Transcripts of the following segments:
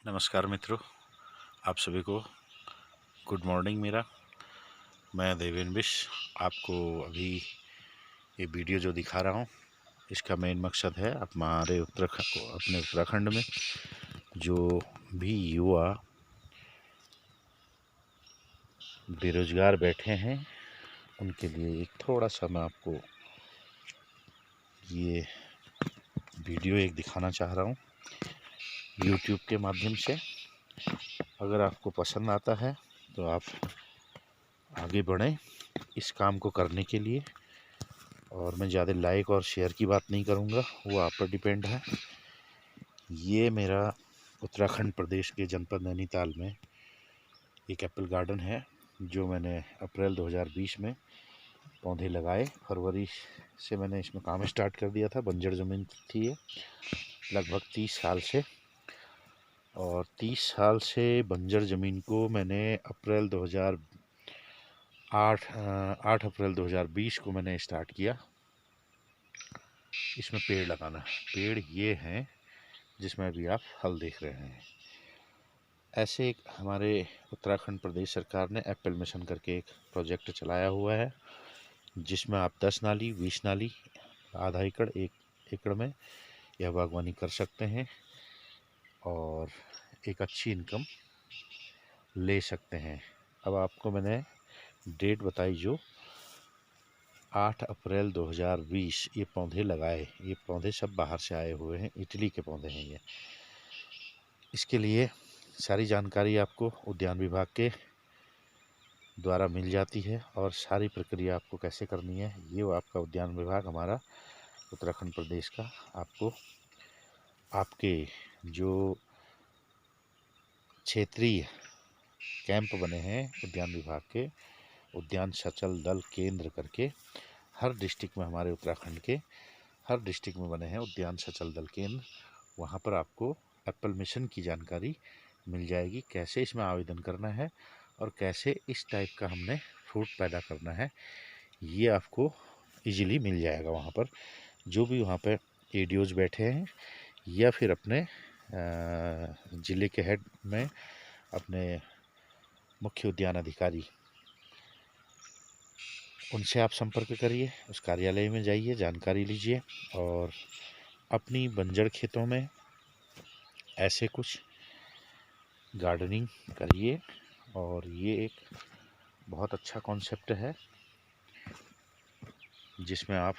नमस्कार मित्रों, आप सभी को गुड मॉर्निंग। मैं देवेन बिश्व आपको अभी ये वीडियो जो दिखा रहा हूँ, इसका मेन मकसद है हमारे अपने उत्तराखंड में जो भी युवा बेरोजगार बैठे हैं उनके लिए एक थोड़ा सा मैं आपको ये वीडियो एक दिखाना चाह रहा हूँ यूट्यूब के माध्यम से। अगर आपको पसंद आता है तो आप आगे बढ़ें इस काम को करने के लिए। और मैं ज़्यादा लाइक और शेयर की बात नहीं करूँगा, वो आप पर डिपेंड है। ये मेरा उत्तराखंड प्रदेश के जनपद नैनीताल में एक एप्पल गार्डन है जो मैंने अप्रैल 2020 में पौधे लगाए। फरवरी से मैंने इसमें काम स्टार्ट कर दिया था। बंजर ज़मीन थी ये लगभग 30 साल से, और 30 साल से बंजर ज़मीन को मैंने 8 अप्रैल 2020 को मैंने स्टार्ट किया इसमें पेड़ लगाना। पेड़ ये हैं जिसमें अभी आप फल देख रहे हैं। ऐसे एक हमारे उत्तराखंड प्रदेश सरकार ने एप्पल मिशन करके एक प्रोजेक्ट चलाया हुआ है जिसमें आप 10 नाली 20 नाली आधा एकड़ 1 एकड़ में यह बागवानी कर सकते हैं और एक अच्छी इनकम ले सकते हैं। अब आपको मैंने डेट बताई जो 8 अप्रैल 2020 ये पौधे लगाए। ये पौधे सब बाहर से आए हुए हैं, इटली के पौधे हैं ये। इसके लिए सारी जानकारी आपको उद्यान विभाग के द्वारा मिल जाती है और सारी प्रक्रिया आपको कैसे करनी है ये वो आपका उद्यान विभाग हमारा उत्तराखंड प्रदेश का आपको आपके जो क्षेत्रीय कैंप बने हैं उद्यान विभाग के, उद्यान सचल दल केंद्र करके हर डिस्ट्रिक्ट में, हमारे उत्तराखंड के हर डिस्ट्रिक्ट में बने हैं उद्यान सचल दल केंद्र। वहाँ पर आपको एप्पल मिशन की जानकारी मिल जाएगी, कैसे इसमें आवेदन करना है और कैसे इस टाइप का हमने फ्रूट पैदा करना है, ये आपको इजीली मिल जाएगा। वहाँ पर जो भी वहाँ पे एडीओज बैठे हैं या फिर अपने ज़िले के हेड में अपने मुख्य उद्यान अधिकारी, उनसे आप संपर्क करिए, उस कार्यालय में जाइए, जानकारी लीजिए और अपनी बंजर खेतों में ऐसे कुछ गार्डनिंग करिए। और ये एक बहुत अच्छा कॉन्सेप्ट है जिसमें आप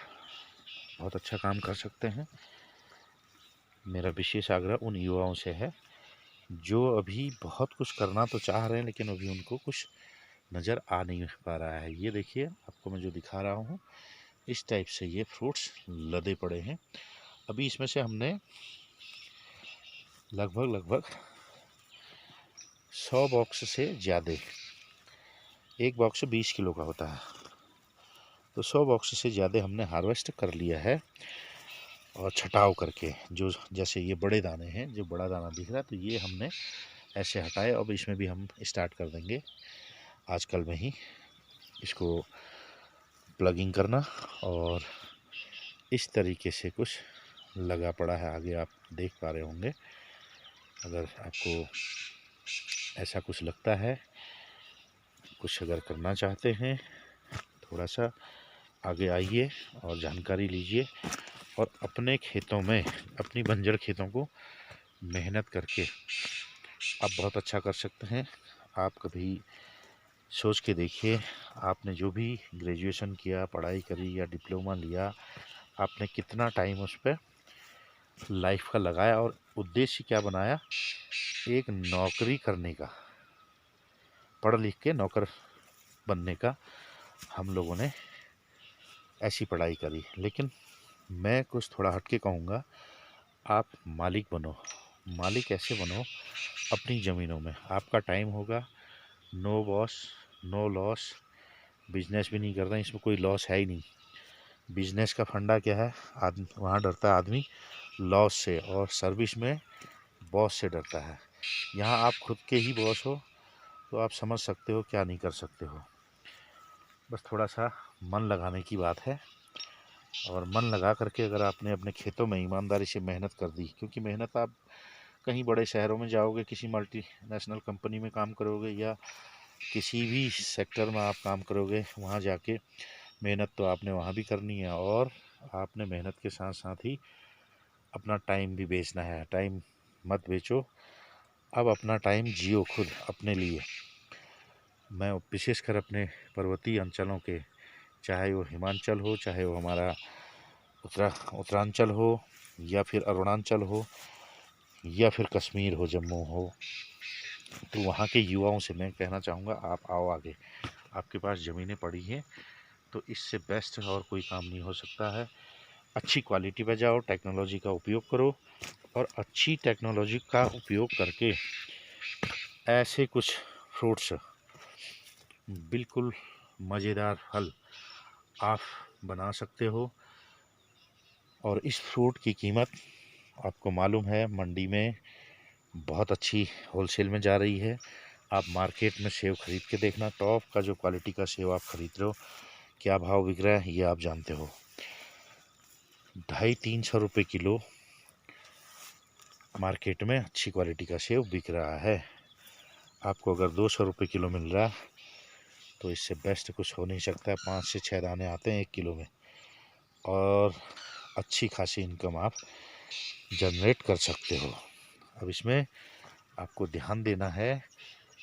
बहुत अच्छा काम कर सकते हैं। मेरा विशेष आग्रह उन युवाओं से है जो अभी बहुत कुछ करना तो चाह रहे हैं लेकिन अभी उनको कुछ नज़र आ नहीं पा रहा है। ये देखिए, आपको मैं जो दिखा रहा हूँ इस टाइप से ये फ्रूट्स लदे पड़े हैं। अभी इसमें से हमने लगभग 100 बॉक्स से ज़्यादा, एक बॉक्स 20 किलो का होता है, तो 100 बॉक्स से ज़्यादा हमने हार्वेस्ट कर लिया है। और छटाव करके जो जैसे ये बड़े दाने हैं, जो बड़ा दाना दिख रहा है तो ये हमने ऐसे हटाए। अब इसमें भी हम स्टार्ट कर देंगे आजकल में ही इसको प्लगिंग करना। और इस तरीके से कुछ लगा पड़ा है, आगे आप देख पा रहे होंगे। अगर आपको ऐसा कुछ लगता है, कुछ अगर करना चाहते हैं, थोड़ा सा आगे आइए और जानकारी लीजिए और अपने खेतों में, अपनी बंजर खेतों को मेहनत करके आप बहुत अच्छा कर सकते हैं। आप कभी सोच के देखिए, आपने जो भी ग्रेजुएशन किया, पढ़ाई करी या डिप्लोमा लिया, आपने कितना टाइम उस पर लाइफ का लगाया और उद्देश्य क्या बनाया, एक नौकरी करने का, पढ़ लिख के नौकर बनने का। हम लोगों ने ऐसी पढ़ाई करी, लेकिन मैं कुछ थोड़ा हट के कहूँगा, आप मालिक बनो। मालिक ऐसे बनो अपनी ज़मीनों में, आपका टाइम होगा, no boss no loss. Business भी नहीं कर रहे हैं, इसमें कोई लॉस है ही नहीं। बिजनेस का फंडा क्या है, आदमी वहाँ डरता है आदमी लॉस से, और सर्विस में बॉस से डरता है। यहाँ आप खुद के ही बॉस हो तो आप समझ सकते हो क्या नहीं कर सकते हो। बस थोड़ा सा मन लगाने की बात है, और मन लगा करके अगर आपने अपने खेतों में ईमानदारी से मेहनत कर दी, क्योंकि मेहनत आप कहीं बड़े शहरों में जाओगे, किसी मल्टीनेशनल कंपनी में काम करोगे या किसी भी सेक्टर में आप काम करोगे, वहाँ जाके मेहनत तो आपने वहाँ भी करनी है, और आपने मेहनत के साथ साथ ही अपना टाइम भी बेचना है। टाइम मत बेचो, अब अपना टाइम जियो खुद अपने लिए। मैं विशेषकर अपने पर्वतीय अंचलों के, चाहे वो हिमांचल हो, चाहे वो हमारा उत्तरांचल हो, या फिर अरुणाचल हो, या फिर कश्मीर हो, जम्मू हो, तो वहाँ के युवाओं से मैं कहना चाहूँगा, आप आओ आगे। आपके पास ज़मीनें पड़ी हैं, तो इससे बेस्ट और कोई काम नहीं हो सकता है। अच्छी क्वालिटी पे जाओ, टेक्नोलॉजी का उपयोग करो, और अच्छी टेक्नोलॉजी का उपयोग करके ऐसे कुछ फ्रूट्स, बिल्कुल मज़ेदार फल आप बना सकते हो। और इस फ्रूट की कीमत आपको मालूम है, मंडी में बहुत अच्छी होलसेल में जा रही है। आप मार्केट में सेब खरीद के देखना, टॉप का जो क्वालिटी का सेब आप खरीद रहे हो, क्या भाव बिक रहा है ये आप जानते हो। 250-300 रुपये किलो मार्केट में अच्छी क्वालिटी का सेब बिक रहा है। आपको अगर 200 रुपये किलो मिल रहा है तो इससे बेस्ट कुछ हो नहीं सकता। 5 से 6 दाने आते हैं 1 किलो में, और अच्छी खासी इनकम आप जनरेट कर सकते हो। अब इसमें आपको ध्यान देना है,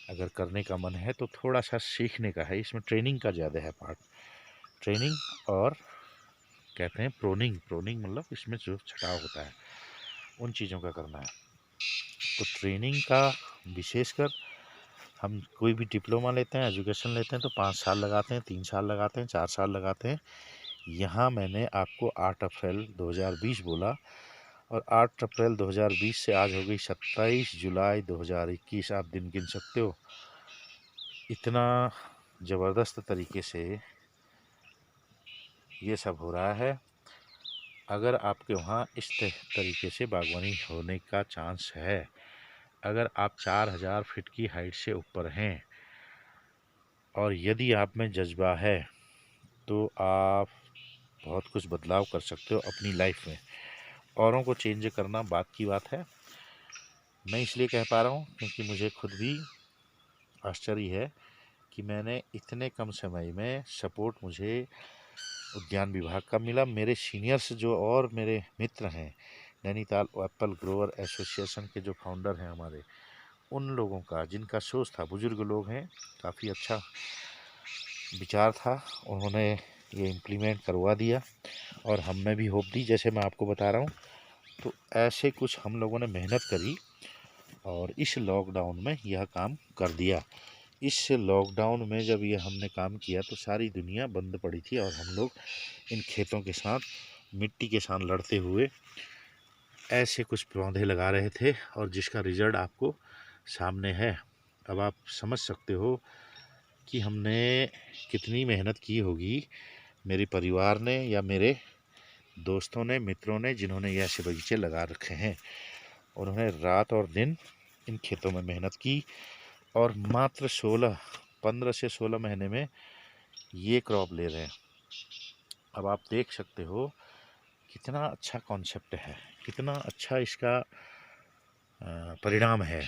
अगर करने का मन है तो थोड़ा सा सीखने का है। इसमें ट्रेनिंग का ज़्यादा है पार्ट, ट्रेनिंग, और कहते हैं प्रोनिंग। प्रोनिंग मतलब इसमें जो छटाव होता है उन चीज़ों का करना है। तो ट्रेनिंग का विशेषकर हम कोई भी डिप्लोमा लेते हैं, एजुकेशन लेते हैं, तो 5 साल लगाते हैं, 3 साल लगाते हैं, 4 साल लगाते हैं। यहाँ मैंने आपको 8 अप्रैल 2020 बोला, और 8 अप्रैल 2020 से आज हो गई 27 जुलाई 2021। आप दिन गिन सकते हो। इतना ज़बरदस्त तरीके से ये सब हो रहा है। अगर आपके वहाँ इस तरीके से बागवानी होने का चांस है, अगर आप 4000 फीट की हाइट से ऊपर हैं, और यदि आप में जज्बा है, तो आप बहुत कुछ बदलाव कर सकते हो अपनी लाइफ में। औरों को चेंज करना बात की बात है। मैं इसलिए कह पा रहा हूँ क्योंकि मुझे खुद भी आश्चर्य है कि मैंने इतने कम समय में सपोर्ट मुझे उद्यान विभाग का मिला। मेरे सीनियर्स जो और मेरे मित्र हैं, नैनीताल एप्पल ग्रोवर एसोसिएशन के जो फाउंडर हैं हमारे, उन लोगों का जिनका सोच था, बुजुर्ग लोग हैं, काफ़ी अच्छा विचार था, उन्होंने ये इम्प्लीमेंट करवा दिया, और हम में भी होप दी, जैसे मैं आपको बता रहा हूँ। तो ऐसे कुछ हम लोगों ने मेहनत करी, और इस लॉकडाउन में यह काम कर दिया। इस लॉकडाउन में जब ये हमने काम किया तो सारी दुनिया बंद पड़ी थी, और हम लोग इन खेतों के साथ, मिट्टी के साथ लड़ते हुए ऐसे कुछ पौधे लगा रहे थे, और जिसका रिजल्ट आपको सामने है। अब आप समझ सकते हो कि हमने कितनी मेहनत की होगी, मेरे परिवार ने या मेरे दोस्तों ने, मित्रों ने, जिन्होंने ये ऐसे बगीचे लगा रखे हैं। उन्होंने रात और दिन इन खेतों में मेहनत की, और मात्र 15 से 16 महीने में ये क्रॉप ले रहे हैं। अब आप देख सकते हो कितना अच्छा कॉन्सेप्ट है, कितना अच्छा इसका परिणाम है।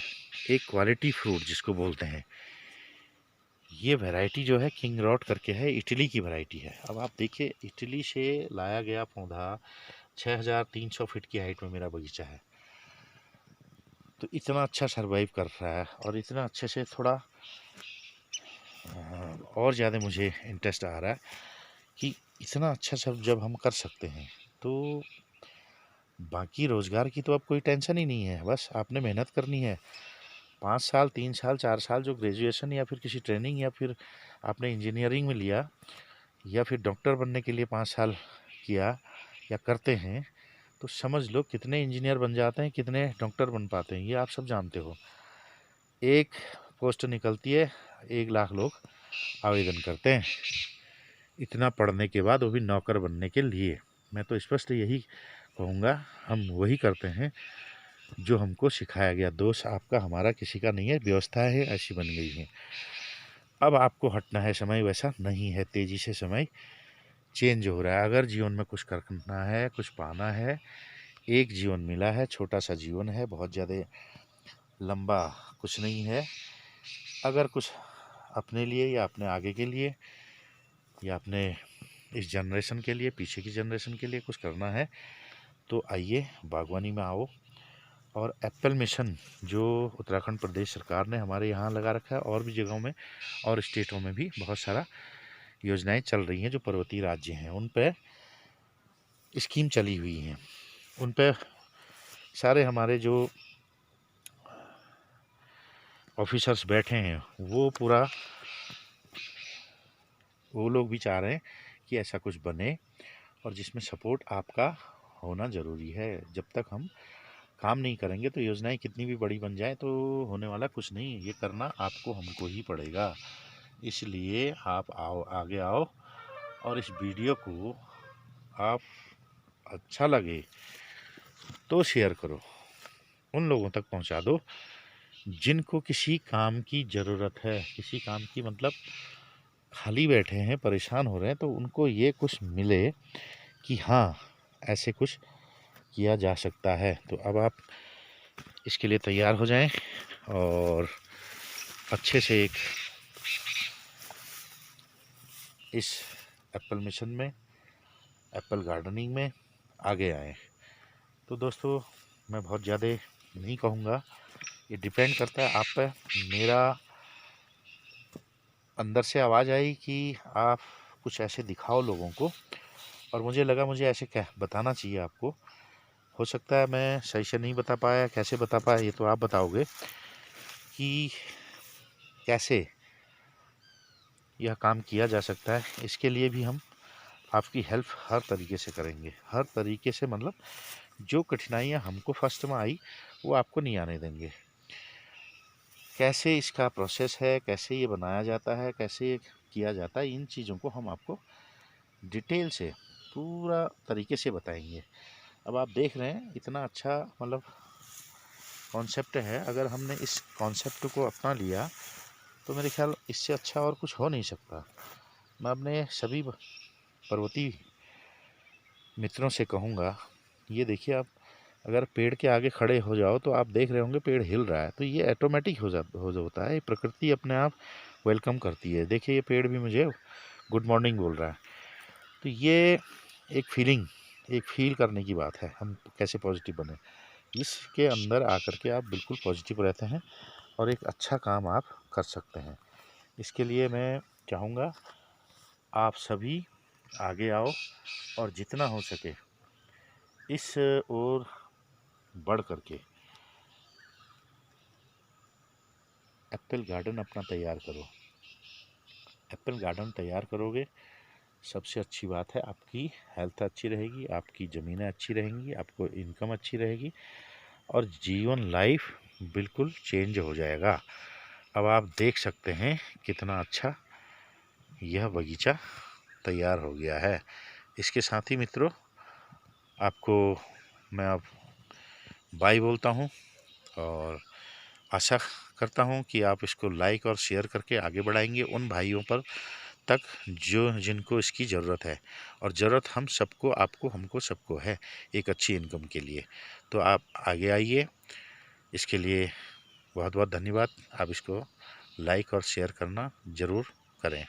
एक क्वालिटी फ्रूट जिसको बोलते हैं, ये वैरायटी जो है किंग रॉड करके है, इटली की वैरायटी है। अब आप देखिए, इटली से लाया गया पौधा 6300 फीट की हाइट में मेरा बगीचा है, तो इतना अच्छा सरवाइव कर रहा है, और इतना अच्छे से थोड़ा और ज़्यादा मुझे इंटरेस्ट आ रहा है कि इतना अच्छा सब जब हम कर सकते हैं, तो बाकी रोज़गार की तो अब कोई टेंशन ही नहीं है। बस आपने मेहनत करनी है। 5 साल, 3 साल, 4 साल जो ग्रेजुएशन या फिर किसी ट्रेनिंग, या फिर आपने इंजीनियरिंग में लिया, या फिर डॉक्टर बनने के लिए 5 साल किया या करते हैं, तो समझ लो कितने इंजीनियर बन जाते हैं, कितने डॉक्टर बन पाते हैं, ये आप सब जानते हो। एक पोस्ट निकलती है, 1 लाख लोग आवेदन करते हैं, इतना पढ़ने के बाद, वो भी नौकर बनने के लिए। मैं तो स्पष्ट यही कहूँगा, हम वही करते हैं जो हमको सिखाया गया। दोष आपका हमारा किसी का नहीं है, व्यवस्था है ऐसी बन गई है। अब आपको हटना है, समय वैसा नहीं है, तेज़ी से समय चेंज हो रहा है। अगर जीवन में कुछ करना है, कुछ पाना है, एक जीवन मिला है, छोटा सा जीवन है, बहुत ज़्यादा लंबा कुछ नहीं है। अगर कुछ अपने लिए या अपने आगे के लिए या अपने इस जनरेशन के लिए, पीछे की जनरेशन के लिए कुछ करना है तो आइए बागवानी में आओ। और एप्पल मिशन जो उत्तराखंड प्रदेश सरकार ने हमारे यहाँ लगा रखा है, और भी जगहों में और स्टेटों में भी बहुत सारा योजनाएं चल रही हैं जो पर्वतीय राज्य हैं, उन पर स्कीम चली हुई हैं। उन पर सारे हमारे जो ऑफिसर्स बैठे हैं वो लोग भी चाह रहे हैं कि ऐसा कुछ बने, और जिसमें सपोर्ट आपका होना ज़रूरी है। जब तक हम काम नहीं करेंगे तो योजनाएं कितनी भी बड़ी बन जाए तो होने वाला कुछ नहीं, ये करना आपको हमको ही पड़ेगा। इसलिए आप आओ, आगे आओ, और इस वीडियो को आप अच्छा लगे तो शेयर करो, उन लोगों तक पहुंचा दो जिनको किसी काम की ज़रूरत है। किसी काम की मतलब खाली बैठे हैं, परेशान हो रहे हैं, तो उनको ये कुछ मिले कि हाँ ऐसे कुछ किया जा सकता है। तो अब आप इसके लिए तैयार हो जाएं और अच्छे से इस एप्पल मिशन में, एप्पल गार्डनिंग में आगे आएँ। तो दोस्तों मैं बहुत ज़्यादा नहीं कहूँगा, ये डिपेंड करता है आप पे। मेरा अंदर से आवाज़ आई कि आप कुछ ऐसे दिखाओ लोगों को, और मुझे लगा मुझे ऐसे क्या बताना चाहिए आपको। हो सकता है मैं सही से नहीं बता पाया, कैसे बता पाया ये तो आप बताओगे कि कैसे यह काम किया जा सकता है। इसके लिए भी हम आपकी हेल्प हर तरीके से करेंगे, हर तरीके से, मतलब जो कठिनाइयाँ हमको फर्स्ट में आई वो आपको नहीं आने देंगे। कैसे इसका प्रोसेस है, कैसे ये बनाया जाता है, कैसे ये किया जाता है, इन चीज़ों को हम आपको डिटेल से पूरा तरीके से बताएंगे। अब आप देख रहे हैं इतना अच्छा मतलब कॉन्सेप्ट है, अगर हमने इस कॉन्सेप्ट को अपना लिया तो मेरे ख्याल इससे अच्छा और कुछ हो नहीं सकता। मैं अपने सभी पर्वतीय मित्रों से कहूँगा, ये देखिए आप अगर पेड़ के आगे खड़े हो जाओ तो आप देख रहे होंगे पेड़ हिल रहा है, तो ये ऑटोमेटिक होता है, प्रकृति अपने आप वेलकम करती है। देखिए ये पेड़ भी मुझे गुड मॉर्निंग बोल रहा है। तो ये एक फीलिंग, एक फील करने की बात है, हम कैसे पॉजिटिव बने। इसके अंदर आकर के आप बिल्कुल पॉजिटिव रहते हैं और एक अच्छा काम आप कर सकते हैं। इसके लिए मैं चाहूँगा आप सभी आगे आओ और जितना हो सके इस ओर बढ़ करके एप्पल गार्डन अपना तैयार करो। एप्पल गार्डन तैयार करोगे, सबसे अच्छी बात है आपकी हेल्थ अच्छी रहेगी, आपकी ज़मीनें अच्छी रहेंगी, आपको इनकम अच्छी रहेगी, और जीवन लाइफ बिल्कुल चेंज हो जाएगा। अब आप देख सकते हैं कितना अच्छा यह बगीचा तैयार हो गया है। इसके साथ ही मित्रों आपको मैं अब बाय बोलता हूँ, और आशा करता हूँ कि आप इसको लाइक और शेयर करके आगे बढ़ाएंगे उन भाइयों पर तक जो जिनको इसकी ज़रूरत है। और ज़रूरत हम सबको, आपको, हमको, सबको है एक अच्छी इनकम के लिए। तो आप आगे आइए, इसके लिए बहुत बहुत धन्यवाद। आप इसको लाइक और शेयर करना ज़रूर करें।